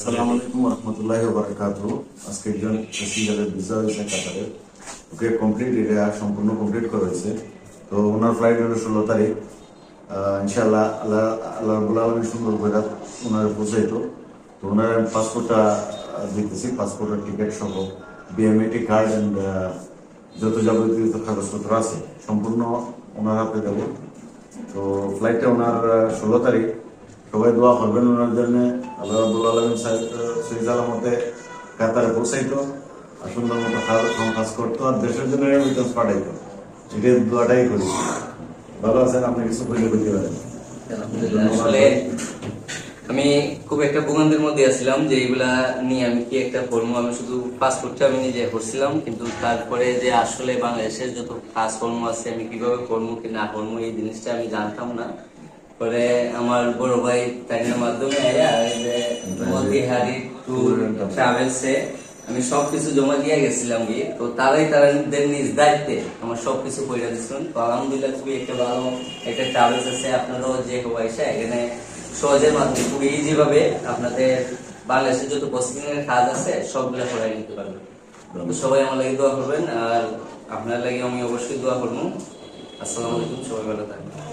আসসালামু আলাইকুম রহমতুল্লাহি ওয়া বারাকাতুহু। আজকে একজন প্যাসেঞ্জারের ভিসা হয়েছে কাতারে, ওকে কমপ্লিট এটা সম্পূর্ণ কমপ্লিট করা হয়েছে। তো ওনার ফ্লাইট হলো 16 তারিখ। ইনশাআল্লাহ আল্লাহ আল্লাহ রাব্বুল আলামিন সুন্দর করে ওনার পৌঁছাইতো। তো ওনার পাসপোর্টটা দিতেছি, পাসপোর্টের টিকিট সহ বিএমএটি কার্ড অ্যান্ড যত যাবতীয় কাগজপত্র আছে সম্পূর্ণ ওনার হাতে দেবো। তো ফ্লাইটটা ওনার 16 তারিখ। সবাই দোয়া করবেন ওনার জন্য, আল্লাহ রাব্বুল আলামিন সহি সালামতে কাতারে পৌঁছাইতো আর সুন্দর মতো কাজ করতো আর দেশের জন্য রেমিটেন্স পাঠাইতো। এটাই দোয়াটাই করি। ভালো আছেন, আপনি কিছু বলে বলতে পারেন? আসলে আমি খুব একটা ভোগান্তির মধ্যে আসছিলাম যে এইগুলা নিয়ে আমি কি একটা করবো। আমি শুধু পাসপোর্টটা আমি নিজে করছিলাম, কিন্তু তারপরে যে আসলে বাংলাদেশের যত কাজকর্ম আছে আমি কিভাবে করবো কি না করবো এই জিনিসটা আমি জানতাম না। পরে আমার বড় ভাই তাইনের মাধ্যমে ট্যুর ট্রাভেলসে আমি সবকিছু জমা দিয়ে গেছিলাম গিয়ে। তো তাদের নিজ দায়িত্বে আমার সবকিছু করে দিচ্ছিলেন। তো আলহামদুলিল্লাহ খুবই একটা ভালো একটা ট্রাভেলস আছে। আপনারাও যে হবাইসা এখানে সহজের মাধ্যমে খুব ইজি ভাবে আপনাদের বাংলাদেশের যত প্রসেসিং এর কাজ আছে সবগুলো করাই নিতে পারবেন। তো সবাই আমার লাগে দোয়া করবেন আর আপনার লাগে আমি অবশ্যই দোয়া করবো। আসসালামু আলাইকুম, সবাই ভালো থাকবেন।